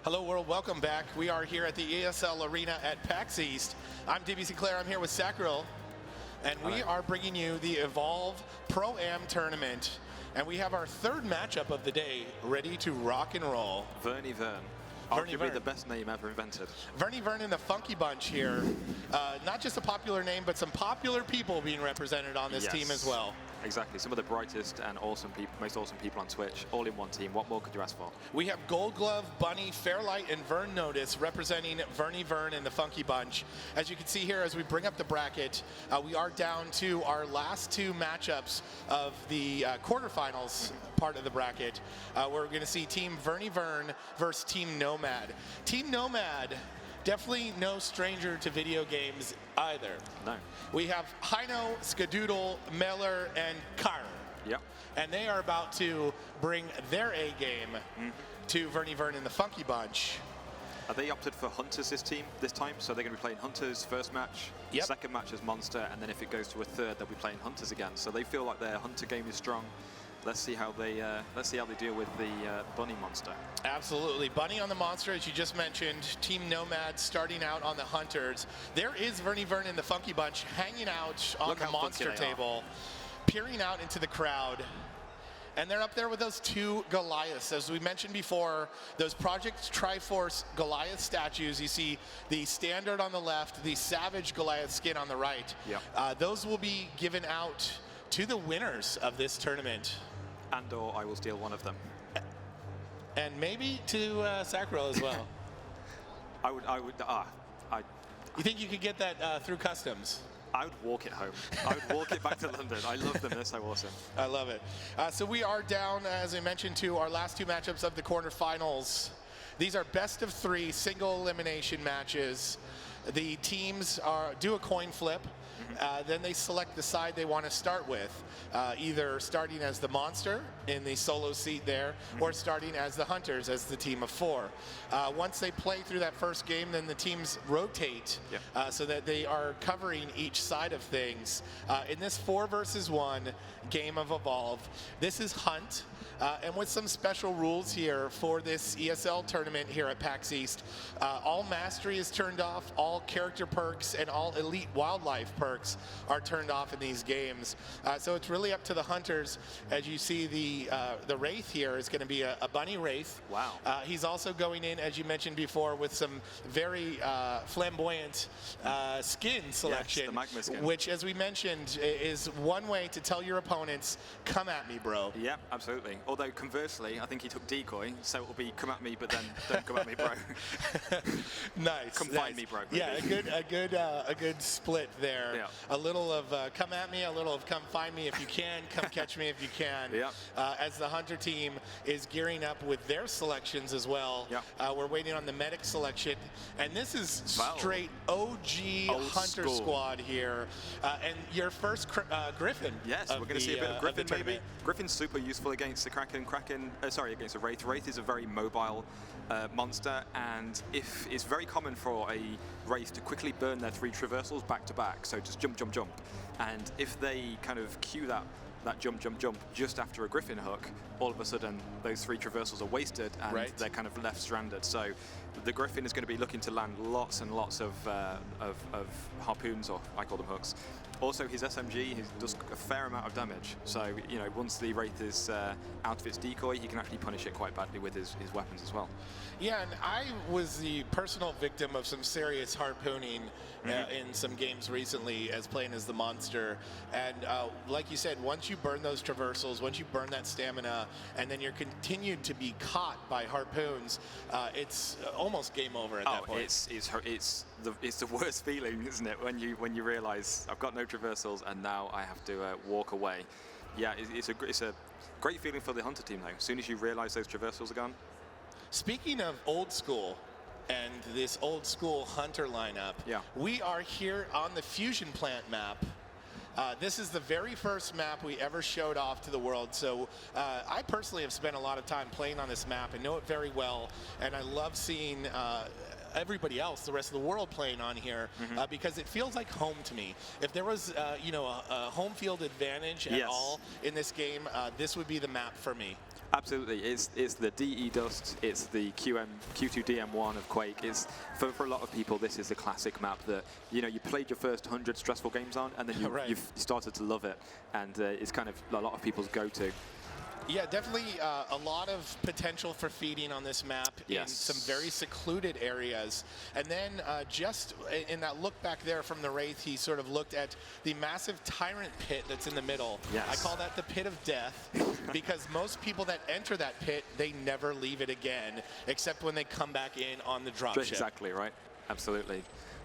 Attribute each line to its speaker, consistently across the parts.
Speaker 1: Hello world, welcome back. We are here at the ESL Arena at PAX East. I'm DB Sinclair, I'm here with Sacril, and we are bringing you the Evolve Pro-Am tournament. And we have our third matchup of the day ready to rock and roll.
Speaker 2: Vern. Arguably the best name ever invented.
Speaker 1: Vern and the Funky Bunch here. Not just a popular name, but some popular people being represented on this team as well.
Speaker 2: Exactly. Some of the brightest and awesome people, most awesome people on Twitch, all in one team. What more could you ask for?
Speaker 1: We have Gold Glove, Bunny, Fairlight, and Vern Notice representing Vern and the Funky Bunch. As you can see here, as we bring up the bracket, we are down to our last two matchups of the quarterfinals part of the bracket. We're going to see Team Vern versus Team Nomad. Team Nomad, definitely no stranger to video games either.
Speaker 2: No.
Speaker 1: We have Heino, Skadoodle, Meller, and Kar.
Speaker 2: Yep.
Speaker 1: And they are about to bring their A game to Vern and the Funky Bunch.
Speaker 2: They opted for Hunters this time, so they're going to be playing Hunters first match, second match as Monster, and then if it goes to a third, they'll be playing Hunters again. So they feel like their Hunter game is strong. Let's see how they deal with the Bunny Monster. Absolutely,
Speaker 1: Bunny on the Monster, as you just mentioned. Team Nomad starting out on the Hunters. There is Vern and the Funky Bunch hanging out on the Monster table, peering out into the crowd. And they're up there with those two Goliaths. As we mentioned before, those Project Triforce Goliath statues. You see the standard on the left, the Savage Goliath skin on the right.
Speaker 2: Yep.
Speaker 1: Those will be given out to the winners of this tournament.
Speaker 2: And/or I will steal one of them.
Speaker 1: And maybe to Sacril as well. You think you could get that through customs?
Speaker 2: I would walk it home. I would walk it back to London. I love them. They're so awesome.
Speaker 1: I love it. So we are down, as I mentioned, to our last two matchups of the quarterfinals. These are best of three single elimination matches. The teams do a coin flip. Then they select the side they want to start with, either starting as the Monster in the solo seat there, or starting as the Hunters as the team of four. Once they play through that first game, then the teams rotate so that they are covering each side of things. In this 4 versus 1 game of Evolve, this is Hunt. And with some special rules here for this ESL tournament here at PAX East, all mastery is turned off, all character perks and all elite wildlife perks are turned off in these games. So it's really up to the Hunters. As you see, the Wraith here is going to be a Bunny Wraith.
Speaker 2: Wow.
Speaker 1: He's also going in, as you mentioned before, with some very flamboyant skin selection,
Speaker 2: the magma skin,
Speaker 1: which, as we mentioned, is one way to tell your opponents, come at me, bro.
Speaker 2: Yeah, absolutely. Although conversely, I think he took decoy, so it will be come at me, but then don't come at me, bro.
Speaker 1: Nice.
Speaker 2: Come find me, bro. Maybe.
Speaker 1: Yeah, a good split there.
Speaker 2: Yeah.
Speaker 1: A little of come at me, a little of come find me if you can, come catch me if you can.
Speaker 2: Yeah.
Speaker 1: As the Hunter team is gearing up with their selections as well.
Speaker 2: Yeah.
Speaker 1: We're waiting on the medic selection, and this is straight OG Hunter squad here. And your first Griffin.
Speaker 2: Yes, we're going to see a bit of Griffin maybe. Griffin's super useful against the Kraken. Against a Wraith. Wraith is a very mobile monster, and it's very common for a Wraith to quickly burn their 3 traversals back to back. So just jump. And if they kind of cue that jump just after a Griffin hook, all of a sudden those 3 traversals are wasted and they're kind of left stranded. So the Griffin is going to be looking to land lots and lots of harpoons, or I call them hooks. Also, his SMG does a fair amount of damage. So, you know, once the Wraith is out of its decoy, he can actually punish it quite badly with his weapons as well.
Speaker 1: Yeah, and I was the personal victim of some serious harpooning in some games recently as playing as the Monster. And like you said, once you burn those traversals, once you burn that stamina, and then you're continued to be caught by harpoons, it's almost game over at that point.
Speaker 2: It's the worst feeling, isn't it, when you realize I've got no traversals and now I have to walk away. Yeah, it's a great feeling for the Hunter team though. As soon as you realize those traversals are gone.
Speaker 1: Speaking of old school and this old school Hunter lineup, we are here on the Fusion Plant map. This is the very first map we ever showed off to the world, so I personally have spent a lot of time playing on this map and know it very well, and I love seeing everybody else, the rest of the world playing on here, because it feels like home to me. If there was, you know, a home field advantage at all in this game, this would be the map for me.
Speaker 2: Absolutely, it's the DE Dust, it's the Q2DM1 of Quake. It's for a lot of people, this is the classic map that, you know, you played your first 100 stressful games on, and then you've started to love it, and it's kind of a lot of people's go-to.
Speaker 1: Yeah, definitely a lot of potential for feeding on this map in some very secluded areas. And then just in that look back there from the Wraith, he sort of looked at the massive Tyrant pit that's in the middle. I call that the pit of death because most people that enter that pit, they never leave it again, except when they come back in on the dropship.
Speaker 2: Exactly, right? Absolutely.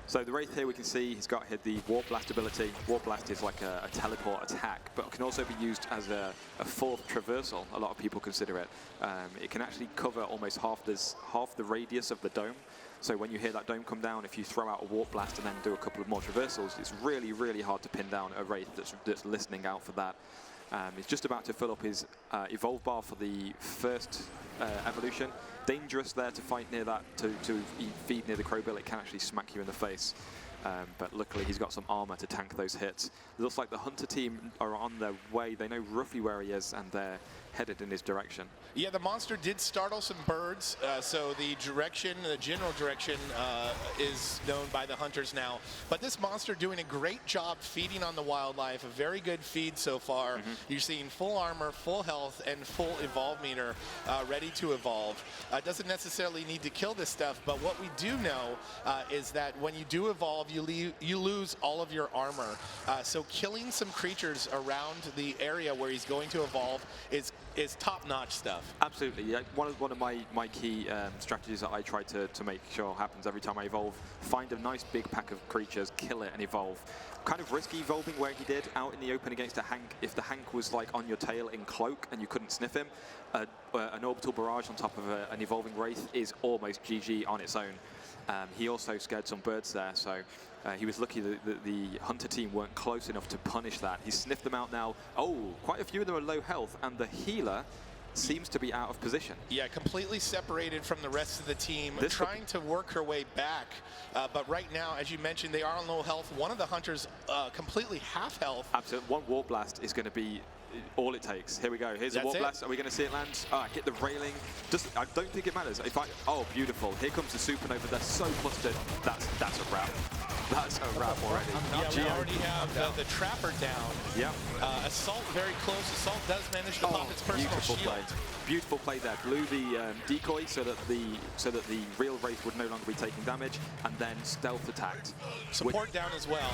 Speaker 2: So the Wraith here, we can see he's got here the Warp Blast ability. Warp Blast is like a teleport attack, but can also be used as a fourth traversal. A lot of people consider it. It can actually cover almost half the radius of the dome. So when you hear that dome come down, if you throw out a Warp Blast and then do a couple of more traversals, it's really, really hard to pin down a Wraith that's listening out for that. He's just about to fill up his evolve bar for the first evolution. Dangerous there to fight near that, to feed near the Crowbill. It can actually smack you in the face. But luckily he's got some armor to tank those hits. It looks like the Hunter team are on their way. They know roughly where he is, and they're headed in his direction.
Speaker 1: Yeah, the monster did startle some birds, so the general direction is known by the hunters now. But this monster doing a great job feeding on the wildlife, a very good feed so far. You're seeing full armor, full health, and full evolve meter ready to evolve. Doesn't necessarily need to kill this stuff, but what we do know is that when you do evolve, you lose all of your armor. So killing some creatures around the area where he's going to evolve is top-notch stuff.
Speaker 2: Absolutely. Yeah. One of my key strategies that I try to make sure happens every time I evolve, find a nice big pack of creatures, kill it, and evolve. Kind of risky evolving where he did out in the open against a Hank. If the Hank was like on your tail in cloak and you couldn't sniff him, an orbital barrage on top of an evolving Wraith is almost GG on its own. He also scared some birds there, so he was lucky that the Hunter team weren't close enough to punish that. He sniffed them out now. Oh, quite a few of them are low health, and the healer seems to be out of position. Yeah,
Speaker 1: completely separated from the rest of the team, trying to work her way back. But right now, as you mentioned, they are on low health. One of the hunters completely half health.
Speaker 2: Absolutely. One Warp Blast is going to be all it takes. Here we go. Here's a Warp Blast. Are we going to see it land? Hit the railing. I don't think it matters. Oh, beautiful. Here comes the Supernova. They're so clustered. That's a wrap. That's a wrap already.
Speaker 1: Yeah, we already have the Trapper down.
Speaker 2: Yeah.
Speaker 1: Assault very close. Assault does manage to pop its personal
Speaker 2: beautiful
Speaker 1: shield.
Speaker 2: Play. Beautiful play there. Blew the decoy so that the real Wraith would no longer be taking damage, and then stealth attacked.
Speaker 1: Support down as well.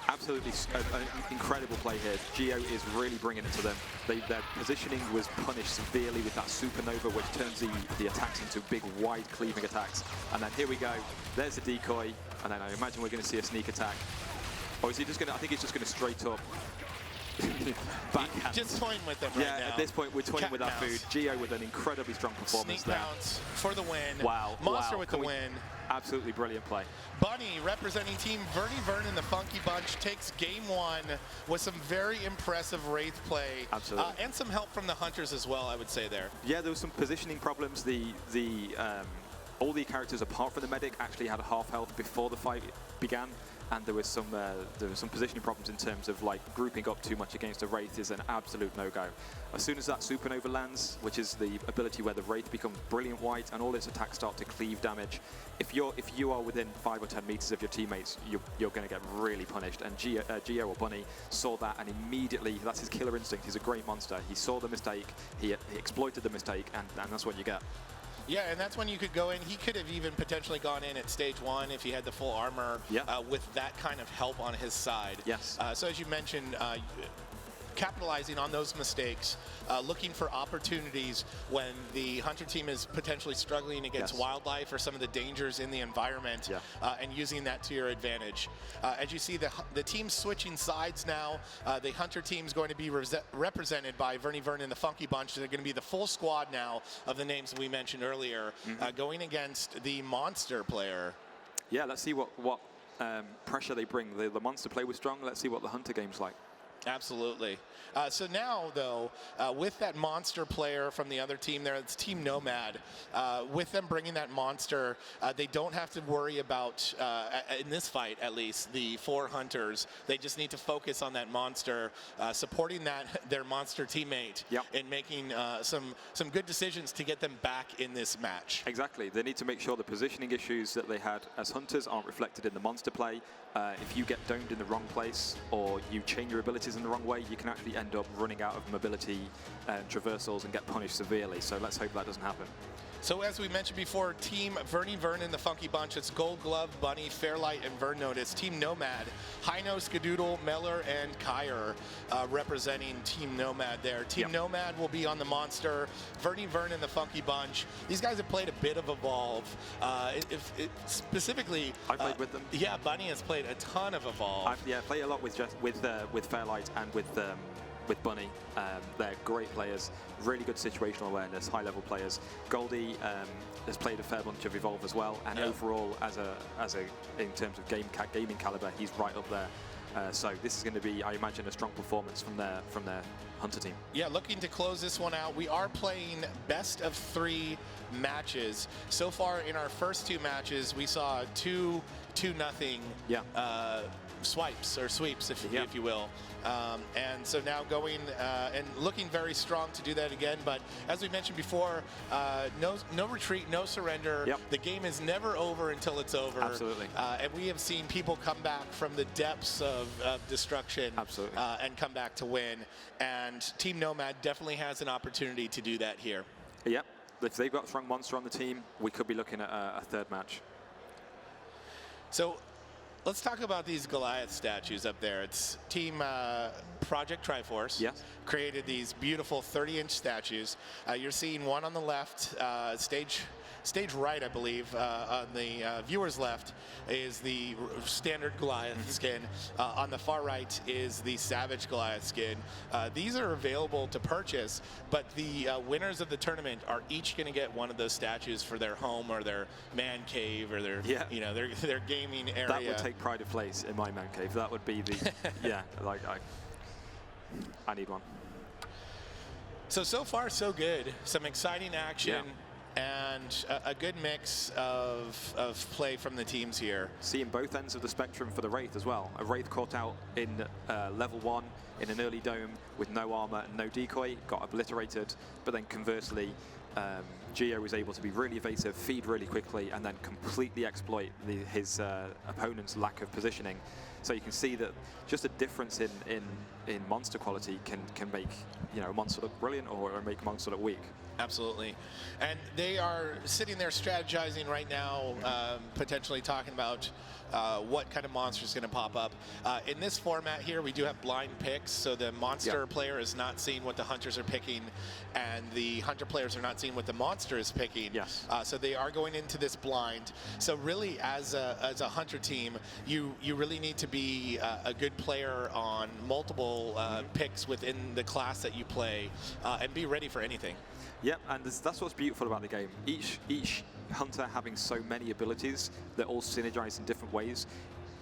Speaker 2: Absolutely an incredible play here. Geo is really bringing it to them. Their positioning was punished severely with that Supernova, which turns the attacks into big, wide cleaving attacks. And then here we go. There's the decoy, and then I imagine we're going to see a sneak attack. Or is he just going to? I think he's just going to straight up. Backhand.
Speaker 1: Just toying with them right now.
Speaker 2: Yeah, at this point we're toying with our food. Geo with an incredibly strong performance
Speaker 1: Sneak
Speaker 2: there.
Speaker 1: bounce for the win.
Speaker 2: Wow.
Speaker 1: Monster with the win.
Speaker 2: Absolutely brilliant play.
Speaker 1: Bunny representing team Vern and the Funky Bunch takes game one with some very impressive Wraith play.
Speaker 2: Absolutely.
Speaker 1: And some help from the Hunters as well, I would say there.
Speaker 2: Yeah, there was some positioning problems. All the characters apart from the medic actually had a half health before the fight began, and there was some positioning problems in terms of like grouping up too much against a Wraith is an absolute no-go. As soon as that Supernova lands, which is the ability where the Wraith becomes brilliant white and all its attacks start to cleave damage, if you are within 5 or 10 meters of your teammates, you're going to get really punished. And Geo or Bunny saw that, and immediately, that's his killer instinct. He's a great monster. He saw the mistake, he exploited the mistake, and that's what you get.
Speaker 1: Yeah, and that's when you could go in. He could have even potentially gone in at stage 1 if he had the full armor with that kind of help on his side.
Speaker 2: Yes.
Speaker 1: So as you mentioned, capitalizing on those mistakes, looking for opportunities when the Hunter team is potentially struggling against wildlife or some of the dangers in the environment, and using that to your advantage. As you see the team switching sides now, the Hunter team is going to be represented by Vern and the Funky Bunch. They're going to be the full squad now of the names that we mentioned earlier, going against the Monster player.
Speaker 2: Yeah, let's see what pressure they bring. The Monster play was strong. Let's see what the Hunter game's like.
Speaker 1: Absolutely. So now, though, with that monster player from the other team there, it's Team Nomad, with them bringing that monster, they don't have to worry about, in this fight at least, the 4 hunters. They just need to focus on that monster, supporting their monster teammate, and making some good decisions to get them back in this match.
Speaker 2: Exactly. They need to make sure the positioning issues that they had as hunters aren't reflected in the monster play. If you get domed in the wrong place or you chain your abilities in the wrong way, you can actually end up running out of mobility and traversals and get punished severely. So let's hope that doesn't happen.
Speaker 1: So as we mentioned before, Team Verny, Vern and the Funky Bunch, it's Gold Glove, Bunny, Fairlight, and Vern Notice. Team Nomad, Hino, Skadoodle, Meller, and Kyer representing Team Nomad there. Team Nomad will be on the monster. Verny, Vern, and the Funky Bunch. These guys have played a bit of Evolve. Specifically,
Speaker 2: I've played with them.
Speaker 1: Yeah, Bunny has played a ton of Evolve.
Speaker 2: I play a lot with Fairlight and with Bunny. They're great players, really good situational awareness, high-level players. Goldy has played a fair bunch of Evolve as well, and overall, as a in terms of gaming caliber, he's right up there. So this is going to be, I imagine, a strong performance from their Hunter team. Yeah,
Speaker 1: looking to close this one out. We are playing best of 3 matches. So far in our first 2 matches, we saw 2-0 swipes or sweeps, if you will. And so now going and looking very strong to do that again. But as we mentioned before, no retreat, no surrender. The game is never over until it's over.
Speaker 2: Absolutely.
Speaker 1: And we have seen people come back from the depths of destruction.
Speaker 2: Absolutely.
Speaker 1: And come back to win. And Team Nomad definitely has an opportunity to do that here.
Speaker 2: Yep. If they've got a strong monster on the team, we could be looking at a 3rd match.
Speaker 1: So let's talk about these Goliath statues up there. It's Team Project Triforce created these beautiful 30-inch statues. You're seeing one on the left, stage right, I believe, on the viewer's left is the standard Goliath skin. On the far right is the Savage Goliath skin. These are available to purchase, but the winners of the tournament are each going to get one of those statues for their home or their man cave or their their gaming area.
Speaker 2: That would take pride of place in my man cave. That would be the I need one.
Speaker 1: So far so good. Some exciting action. And a good mix of play from the teams here.
Speaker 2: Seeing both ends of the spectrum for the Wraith as well. A Wraith caught out in level 1 in an early dome with no armor and no decoy, got obliterated, but then conversely, Geo was able to be really evasive, feed really quickly, and then completely exploit his opponent's lack of positioning. So you can see that just a difference in monster quality can make a monster look brilliant or make a monster look weak.
Speaker 1: Absolutely. And they are sitting there strategizing right now, potentially talking about what kind of monster is going to pop up. In this format here, we do have blind picks, so the monster player is not seeing what the hunters are picking, and the hunter players are not seeing what the monster is picking. So they are going into this blind. So really, as a hunter team, you really need to be a good player on multiple picks within the class that you play, and be ready for anything.
Speaker 2: Yep, and that's what's beautiful about the game. Each hunter having so many abilities that all synergize in different ways.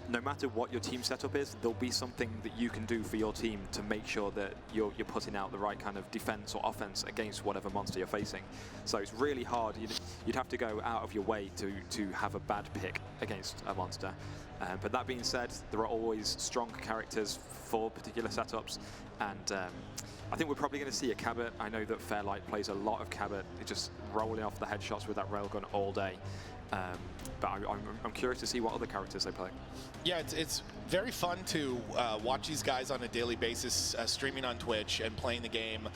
Speaker 2: No matter what your team setup is, there'll be something that you can do for your team to make sure that you're putting out the right kind of defense or offense against whatever monster you're facing. So it's really hard. You'd have to go out of your way to have a bad pick against a monster. But that being said, there are always strong characters for particular setups, and I think we're probably going to see a Cabot. I know that Fairlight plays a lot of Cabot, just rolling off the headshots with that railgun all day. But I'm curious to see what other characters they play.
Speaker 1: Yeah, it's very fun to watch these guys on a daily basis streaming on Twitch and playing the game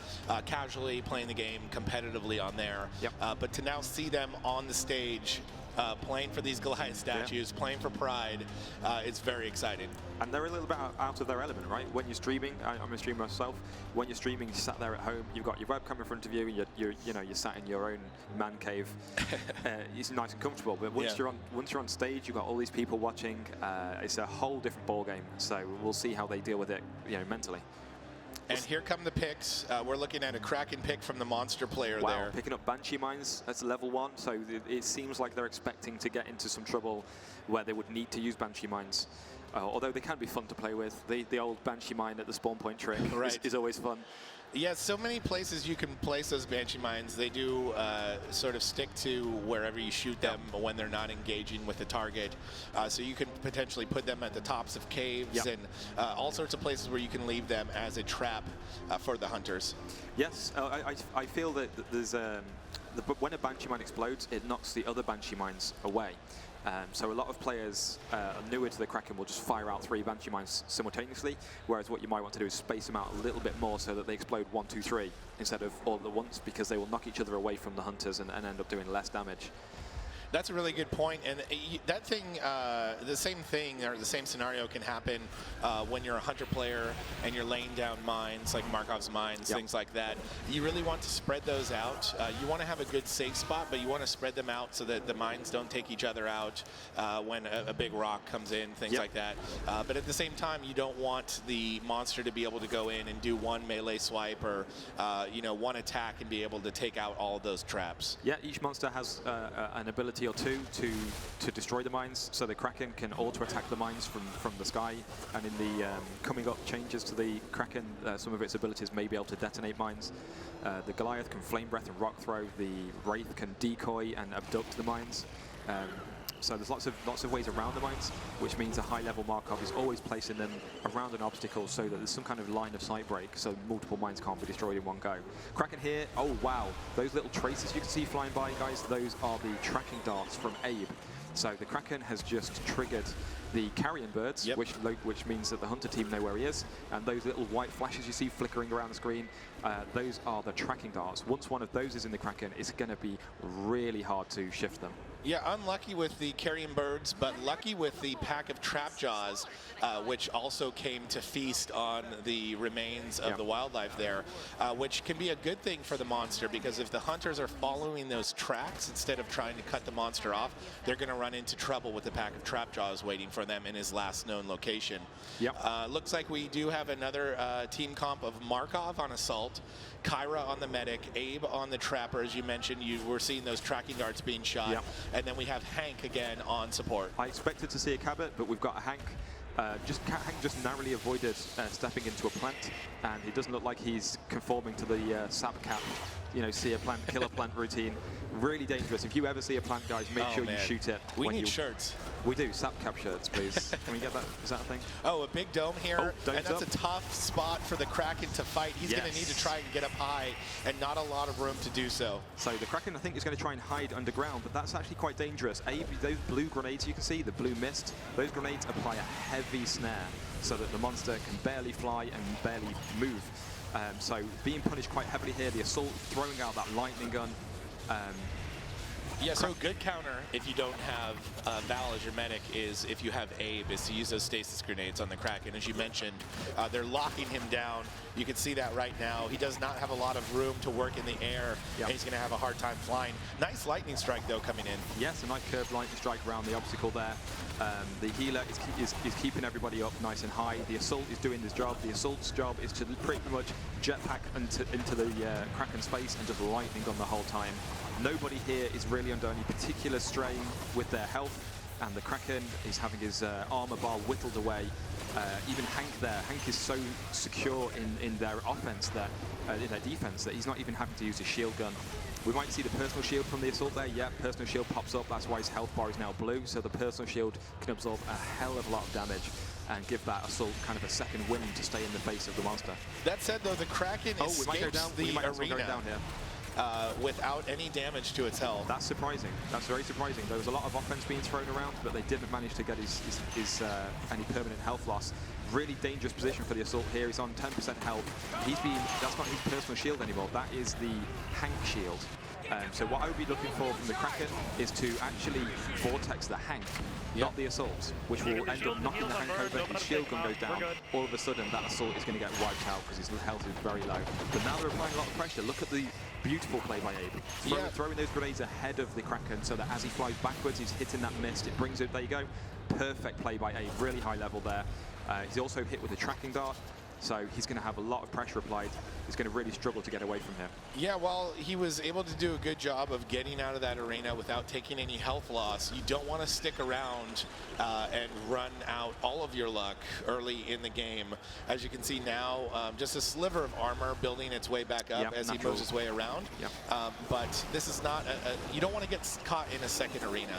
Speaker 1: casually, playing the game competitively on there. But to now see them on the stage playing for these Goliath statues, playing for Pride, it's very exciting.
Speaker 2: And they're a little bit out of their element, right? When you're streaming, I'm a streamer myself. When you're streaming, you sat there at home, you've got your webcam in front of you, and you're sat in your own man cave. It's nice and comfortable. But once you're on stage, you've got all these people watching. It's a whole different ball game. So we'll see how they deal with it, mentally.
Speaker 1: And here come the picks. We're looking at a Kraken pick from the monster player there.
Speaker 2: Picking up Banshee Mines, that's level 1. So it seems like they're expecting to get into some trouble where they would need to use Banshee Mines. although they can be fun to play with. The old Banshee Mine at the spawn point trick is always fun.
Speaker 1: Yeah, so many places you can place those Banshee Mines. They do sort of stick to wherever you shoot them when they're not engaging with the target. So you can potentially put them at the tops of caves and all sorts of places where you can leave them as a trap for the hunters.
Speaker 2: Yes, I feel that there's when a Banshee Mine explodes, it knocks the other Banshee Mines away. So a lot of players newer to the Kraken will just fire out 3 Banshee Mines simultaneously, whereas what you might want to do is space them out a little bit more so that they explode 1, 2, 3 instead of all at once, because they will knock each other away from the hunters and end up doing less damage.
Speaker 1: That's a really good point, and that thing, the same thing or the same scenario can happen when you're a hunter player and you're laying down mines like Markov's mines, things like that. You really want to spread those out. You want to have a good safe spot, but you want to spread them out so that the mines don't take each other out when a big rock comes in, things like that. But at the same time, you don't want the monster to be able to go in and do one melee swipe or one attack and be able to take out all of those traps.
Speaker 2: Yeah, each monster has an ability or 2 to destroy the mines, so the Kraken can auto-attack the mines from the sky, and in the coming up changes to the Kraken, some of its abilities may be able to detonate mines. The Goliath can flame breath and rock throw, the Wraith can decoy and abduct the mines. So there's lots of ways around the mines, which means a high-level Markov is always placing them around an obstacle so that there's some kind of line of sight break, so multiple mines can't be destroyed in one go. Kraken here, oh wow, those little traces you can see flying by, guys, those are the tracking darts from Abe. So the Kraken has just triggered the carrion birds, which means that the hunter team know where he is, and those little white flashes you see flickering around the screen, those are the tracking darts. Once one of those is in the Kraken, it's going to be really hard to shift them.
Speaker 1: Yeah, unlucky with the carrion birds, but lucky with the pack of trap jaws, which also came to feast on the remains of the wildlife there, which can be a good thing for the monster, because if the hunters are following those tracks instead of trying to cut the monster off, they're going to run into trouble with the pack of trap jaws waiting for them in his last known location. Looks like we do have another team comp of Markov on Assault, Kyra on the Medic, Abe on the Trapper. As you mentioned, you were seeing those tracking darts being shot. And then we have Hank again on support.
Speaker 2: I expected to see a Cabot, but we've got a Hank. Hank just narrowly avoided stepping into a plant, and it doesn't look like he's conforming to the sap cap, see a plant, kill a plant routine. Really dangerous. If you ever see a plant, guys, make sure you shoot it.
Speaker 1: We need shirts.
Speaker 2: We do. Sap cap shirts, please. Can we get that? Is that a thing?
Speaker 1: Oh, a big dome here.
Speaker 2: And
Speaker 1: that's a tough spot for the Kraken to fight. He's going to need to try and get up high, and not a lot of room to do so.
Speaker 2: So the Kraken, I think, is going to try and hide underground, but that's actually quite dangerous. Those blue grenades you can see, the blue mist, those grenades apply a heavy snare so that the monster can barely fly and barely move. So being punished quite heavily here. The Assault throwing out that lightning gun.
Speaker 1: Yeah, so good counter if you don't have Val as your medic is, if you have Abe, is to use those stasis grenades on the Kraken. As you mentioned, they're locking him down. You can see that right now. He does not have a lot of room to work in the air, and he's going to have a hard time flying. Nice lightning strike, though, coming in.
Speaker 2: Yes, a nice curved lightning strike around the obstacle there. The healer is keeping everybody up nice and high. The Assault is doing his job. The Assault's job is to pretty much jetpack into the Kraken's face and just lightning gun the whole time. Nobody here is really under any particular strain with their health, and the Kraken is having his armor bar whittled away. Even Hank there, Hank is so secure in their offense that, in their defense, that he's not even having to use his shield gun. We might see the personal shield from the Assault there. Yeah, personal shield pops up. That's why his health bar is now blue, so the personal shield can absorb a hell of a lot of damage and give that Assault kind of a second wind to stay in the face of the monster.
Speaker 1: That said, though, the Kraken escapes
Speaker 2: we might go down.
Speaker 1: the
Speaker 2: we might
Speaker 1: arena
Speaker 2: go down here.
Speaker 1: Without any damage to its health.
Speaker 2: That's surprising. That's very surprising. There was a lot of offense being thrown around, but they didn't manage to get his any permanent health loss. Really dangerous position for the Assault here. He's on 10% health. That's not his personal shield anymore. That is the Hank shield. So what I would be looking for from the Kraken is to actually vortex the Hank, not the Assault, which will end up knocking the Hank over. His shield gun goes down. All of a sudden, that Assault is going to get wiped out because his health is very low. But now they're applying a lot of pressure. Look at the beautiful play by Abe. Throwing those grenades ahead of the Kraken so that as he flies backwards, he's hitting that mist. It brings it. There you go. Perfect play by Abe. Really high level there. He's also hit with a tracking dart. So he's going to have a lot of pressure applied. He's going to really struggle to get away from him.
Speaker 1: Yeah, well, he was able to do a good job of getting out of that arena without taking any health loss. You don't want to stick around and run out all of your luck early in the game. As you can see now, just a sliver of armor building its way back up as he moves his way around. But this is not, you don't want to get caught in a second arena.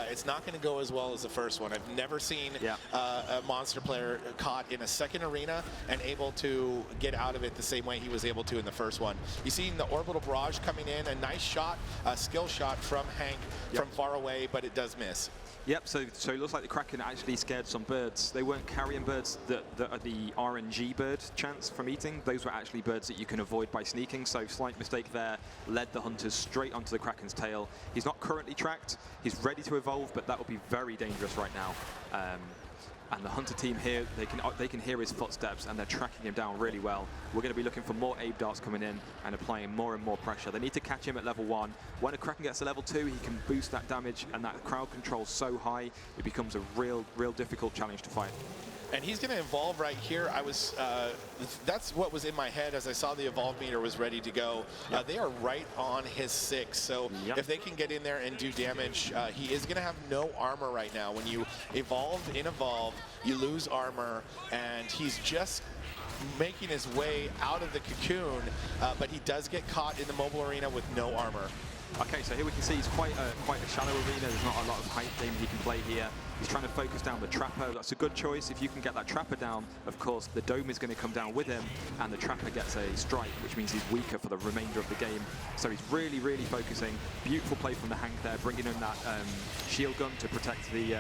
Speaker 1: It's not going to go as well as the first one. I've never seen a monster player caught in a second arena and able to get out of it the same way he was able to in the first one. You see the orbital barrage coming in, a nice shot, a skill shot from Hank from far away, but it does miss.
Speaker 2: Yep, so it looks like the Kraken actually scared some birds. They weren't carrion birds that are the RNG bird chance from eating. Those were actually birds that you can avoid by sneaking, so slight mistake there led the hunters straight onto the Kraken's tail. He's not currently tracked, he's ready to evolve, but that will be very dangerous right now. And the hunter team here, they can hear his footsteps and they're tracking him down really well. We're going to be looking for more Abe darts coming in and applying more and more pressure. They need to catch him at level 1. When a Kraken gets to level 2, he can boost that damage, and that crowd control so high, it becomes a real difficult challenge to fight.
Speaker 1: And he's going to evolve right here. That's what was in my head as I saw the evolve meter was ready to go. They are right on his 6, so if they can get in there and do damage, he is going to have no armor right now. When you evolve in evolve, you lose armor, and he's just making his way out of the cocoon, but he does get caught in the mobile arena with no armor.
Speaker 2: Okay, so here we can see it's quite a shallow arena. There's not a lot of height game he can play here. He's trying to focus down the Trapper. That's a good choice. If you can get that Trapper down, of course, the Dome is going to come down with him, and the Trapper gets a strike, which means he's weaker for the remainder of the game. So he's really focusing. Beautiful play from the Hank there, bringing in that shield gun to protect the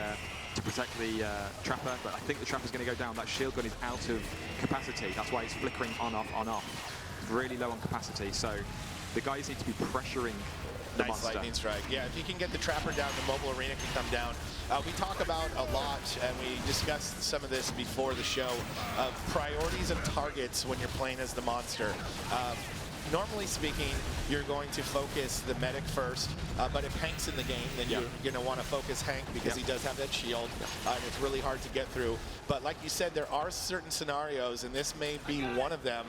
Speaker 2: Trapper, but I think the Trapper's going to go down. That shield gun is out of capacity. That's why it's flickering on, off, on, off. It's really low on capacity, so the guys need to be pressuring the
Speaker 1: nice
Speaker 2: monster.
Speaker 1: Lightning strike. Yeah, if you can get the Trapper down, the mobile arena can come down. We talk about a lot, and we discussed some of this before the show, of priorities of targets when you're playing as the monster. Normally speaking, you're going to focus the medic first, but if Hank's in the game, then you're going to want to focus Hank because he does have that shield, and it's really hard to get through. But like you said, there are certain scenarios, and this may be one of them,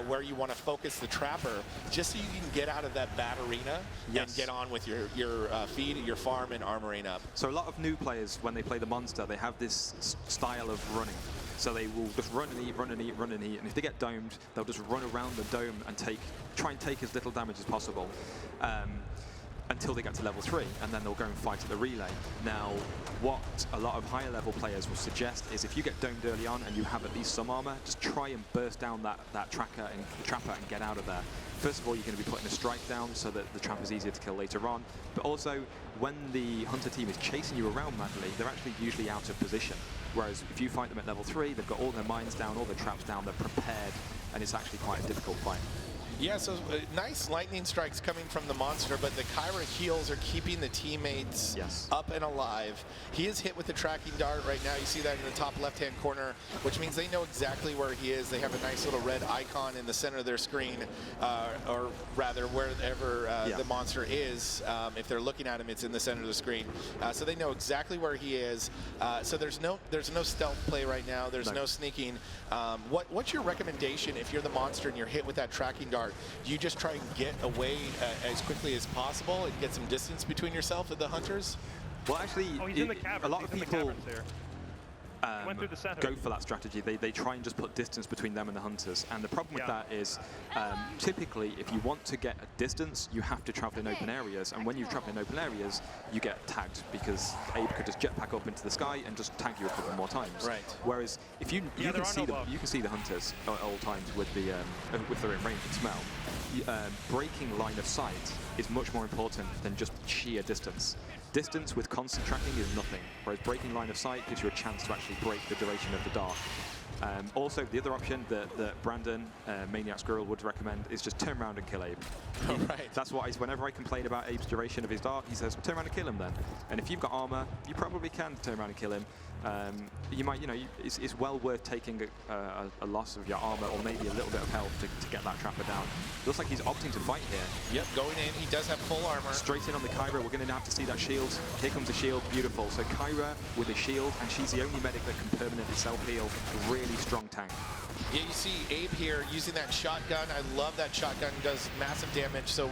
Speaker 1: where you want to focus the Trapper just so you can get out of that bad arena and get on with your feed, your farm, and armoring up.
Speaker 2: So a lot of new players, when they play the monster, they have this style of running. So they will just run and eat, run and eat, run and eat, and if they get domed, they'll just run around the dome and try and take as little damage as possible until they get to level 3, and then they'll go and fight at the relay. Now, what a lot of higher level players will suggest is if you get domed early on and you have at least some armor, just try and burst down that Trapper and get out of there. First of all, you're going to be putting a strike down so that the Trapper's easier to kill later on, but also when the hunter team is chasing you around madly, they're actually usually out of position. Whereas if you fight them at level 3, they've got all their mines down, all their traps down, they're prepared, and it's actually quite a difficult fight.
Speaker 1: Yeah, so nice lightning strikes coming from the monster, but the Kyra heals are keeping the teammates up and alive. He is hit with the tracking dart right now. You see that in the top left-hand corner, which means they know exactly where he is. They have a nice little red icon in the center of their screen, or rather wherever the monster is. If they're looking at him, it's in the center of the screen. So they know exactly where he is. So there's no stealth play right now. There's no sneaking. What's your recommendation if you're the monster and you're hit with that tracking dart? Do you just try and get away as quickly as possible and get some distance between yourself and the hunters?
Speaker 2: Well, actually, a lot of people go for that strategy. They try and just put distance between them and the hunters. And the problem with that is, typically, if you want to get a distance, you have to travel in open areas. And when you travel in open areas, you get tagged because Abe could just jetpack up into the sky and just tag you a couple more times.
Speaker 1: Right.
Speaker 2: Whereas if you can see the hunters at all times with if they're in range and smell. Breaking line of sight is much more important than just sheer distance. Distance with constant tracking is nothing, whereas breaking line of sight gives you a chance to actually break the duration of the dart. Also, the other option that Brandon, Maniac Squirrel, would recommend is just turn around and kill Abe. That's what whenever I complain about Abe's duration of his dart, he says, turn around and kill him then. And if you've got armor, you probably can turn around and kill him. You might, it's well worth taking a loss of your armor or maybe a little bit of health to get that trapper down. Looks like he's opting to fight here.
Speaker 1: Yep, going in. He does have full armor.
Speaker 2: Straight in on the Kyra. We're going to have to see that shield. Here comes the shield. Beautiful. So Kyra with a shield, and she's the only medic that can permanently self-heal. Really strong tank.
Speaker 1: Yeah, you see Abe here using that shotgun. I love that shotgun. Does massive damage. So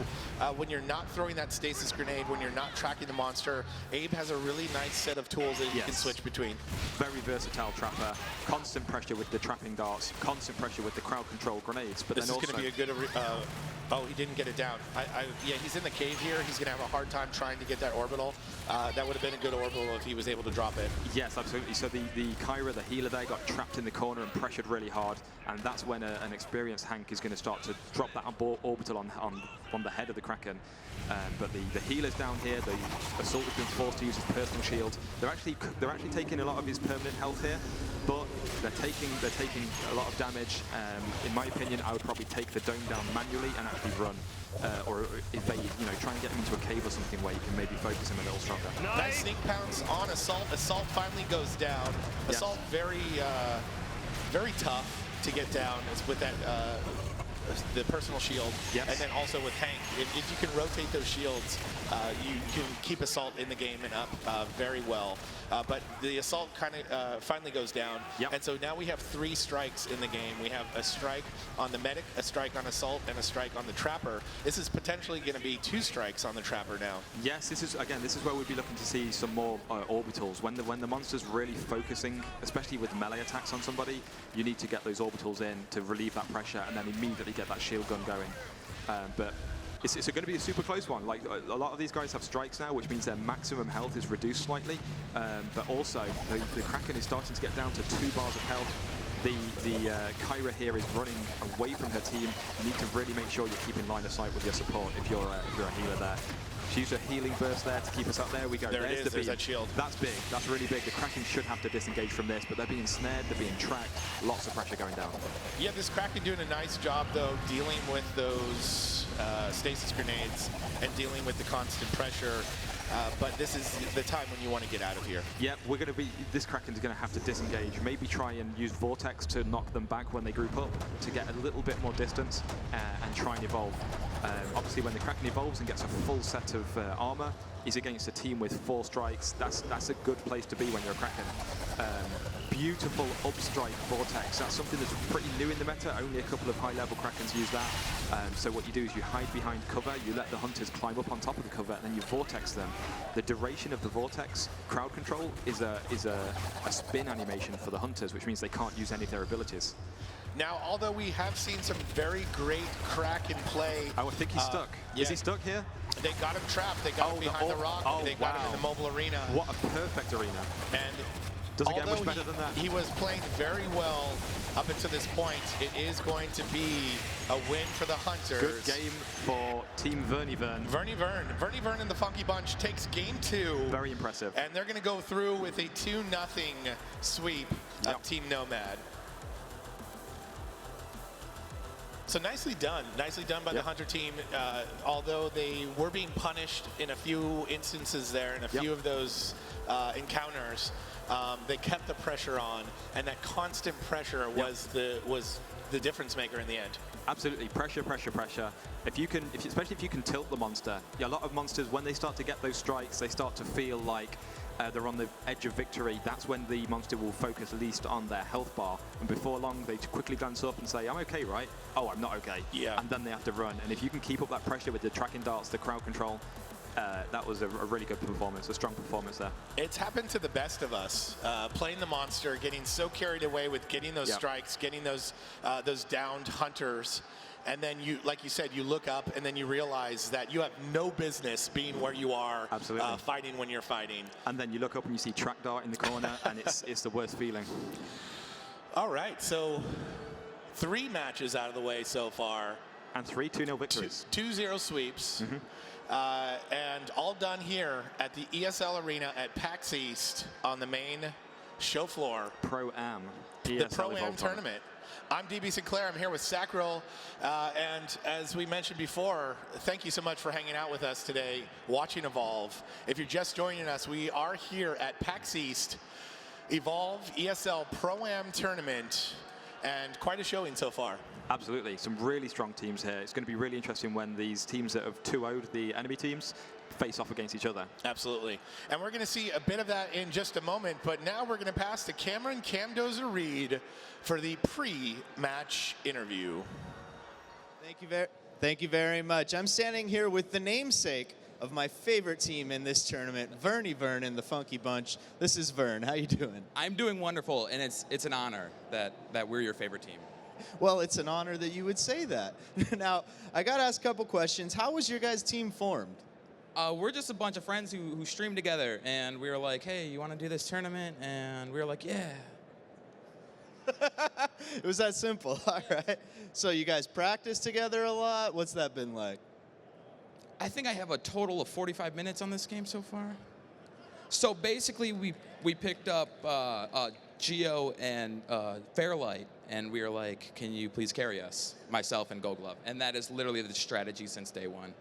Speaker 1: when you're not throwing that stasis grenade, when you're not tracking the monster, Abe has a really nice set of tools that he can switch between.
Speaker 2: Very versatile trapper. Constant pressure with the trapping darts. Constant pressure with the crowd control grenades. But
Speaker 1: this
Speaker 2: then
Speaker 1: is going to be a good. Oh, he didn't get it down. Yeah, he's in the cave here. He's going to have a hard time trying to get that orbital. That would have been a good orbital if he was able to drop it.
Speaker 2: Yes, absolutely. So the Kyra, the healer there, got trapped in the corner and pressured really hard. And that's when an experienced Hank is going to start to drop that orbital on the head of the Kraken. But the healer's down here. The Assault has been forced to use his personal shield. They're actually taking a lot of his permanent health here, but they're taking a lot of damage. In my opinion, I would probably take the dome down manually and actually run, or evade. Try and get him into a cave or something where you can maybe focus him a little stronger.
Speaker 1: Nice sneak pounce on Assault. Assault finally goes down. Assault very tough to get down with that. The personal shield, and then also with Hank, if you can rotate those shields, you can keep Assault in the game and up very well. But the Assault kind of finally goes down, and so now we have 3 strikes in the game. We have a strike on the medic, a strike on Assault, and a strike on the Trapper. This is potentially going to be 2 strikes on the Trapper now.
Speaker 2: Yes, this is where we'd be looking to see some more orbitals. When the monster's really focusing, especially with melee attacks on somebody, you need to get those orbitals in to relieve that pressure and then immediately get that shield gun going. But it's going to be a super close one. Like a lot of these guys have strikes now, which means their maximum health is reduced slightly. But also the Kraken is starting to get down to 2 bars of health. The Kyra here is running away from her team. You need to really make sure you're keeping line of sight with your support if you're a healer there. She used a healing burst there to keep us up there. We go.
Speaker 1: There it is. There's that shield.
Speaker 2: That's big. That's really big. The Kraken should have to disengage from this, but they're being snared. They're being tracked. Lots of pressure going down.
Speaker 1: Yeah, this Kraken doing a nice job, though, dealing with those stasis grenades and dealing with the constant pressure. But this is the time when you want to get out of here.
Speaker 2: Yep, this Kraken's going to have to disengage. Maybe try and use Vortex to knock them back when they group up to get a little bit more distance and try and evolve. Obviously, when the Kraken evolves and gets a full set of armor, he's against a team with 4 strikes. That's a good place to be when you're a Kraken. Beautiful upstrike Vortex. That's something that's pretty new in the meta. Only a couple of high-level Krakens use that. So what you do is you hide behind cover, you let the hunters climb up on top of the cover, and then you Vortex them. The duration of the Vortex crowd control is a spin animation for the hunters, which means they can't use any of their abilities.
Speaker 1: Now, although we have seen some very great Kraken play...
Speaker 2: I think he's stuck. Yeah. Is he stuck here?
Speaker 1: They got him trapped. They got him behind the rock. They got him in the mobile arena.
Speaker 2: What a perfect arena.
Speaker 1: And
Speaker 2: doesn't get much better than that.
Speaker 1: He was playing very well up until this point. It is going to be a win for the Hunters.
Speaker 2: Good game for Team Verny Vern.
Speaker 1: Verny Vern and the Funky Bunch takes game 2.
Speaker 2: Very impressive.
Speaker 1: And they're going to go through with a 2-0 sweep of Team Nomad. So nicely done by the Hunter team. Although they were being punished in a few instances there, in a few of those encounters, they kept the pressure on, and that constant pressure was the difference maker in the end.
Speaker 2: Absolutely, pressure. Especially if you can tilt the monster. Yeah, a lot of monsters, when they start to get those strikes, they start to feel like they're on the edge of victory. That's when the monster will focus least on their health bar, and before long they quickly glance up and say, "I'm okay, right? Oh, I'm not okay."
Speaker 1: Yeah.
Speaker 2: And then they have to run. And if you can keep up that pressure with the tracking darts, the crowd control, that was a really good performance, a strong performance there.
Speaker 1: It's happened to the best of us, playing the monster, getting so carried away with getting those strikes, getting those downed hunters. And then you, like you said, you look up and then you realize that you have no business being where you are fighting when you're fighting.
Speaker 2: And then you look up and you see track dart in the corner and it's the worst feeling.
Speaker 1: All right, so 3 matches out of the way so far.
Speaker 2: And 3 2-0 victories.
Speaker 1: 2-0 sweeps. And all done here at the ESL Arena at PAX East on the main show floor.
Speaker 2: Pro-Am.
Speaker 1: The Pro-Am tournament. I'm DB Sinclair. I'm here with Sacril. And as we mentioned before, thank you so much for hanging out with us today, watching Evolve. If you're just joining us, we are here at PAX East Evolve ESL Pro-Am tournament, and quite a showing so far.
Speaker 2: Absolutely, some really strong teams here. It's going to be really interesting when these teams that have 2-0'd the enemy teams face off against each other.
Speaker 1: Absolutely. And we're going to see a bit of that in just a moment, but now we're going to pass to Cameron Camdoza Reed for the pre-match interview.
Speaker 3: Thank you very much. I'm standing here with the namesake of my favorite team in this tournament, Verny and the Funky Bunch. This is Vern. How you doing?
Speaker 4: I'm doing wonderful, and it's an honor that we're your favorite team.
Speaker 3: Well, it's an honor that you would say that. Now, I got to ask a couple questions. How was your guys' team formed?
Speaker 4: We're just a bunch of friends who stream together, and we were like, hey, you want to do this tournament? And we were like, yeah.
Speaker 3: It was that simple. All right. So you guys practice together a lot? What's that been like?
Speaker 4: I think I have a total of 45 minutes on this game so far. So basically, we picked up Geo and Fairlight, and we were like, can you please carry us? Myself and Gold Glove. And that is literally the strategy since day one.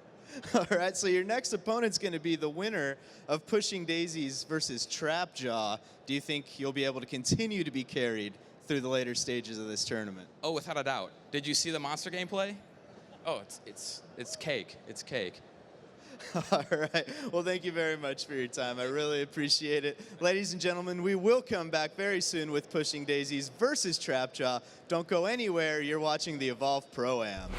Speaker 3: All right, so your next opponent's going to be the winner of Pushing Daisies versus Trapjaw. Do you think you'll be able to continue to be carried through the later stages of this tournament?
Speaker 4: Oh, without a doubt. Did you see the monster gameplay? Oh, it's cake. It's cake.
Speaker 3: All right. Well, thank you very much for your time. I really appreciate it. Ladies and gentlemen, we will come back very soon with Pushing Daisies versus Trapjaw. Don't go anywhere. You're watching the Evolve Pro-Am.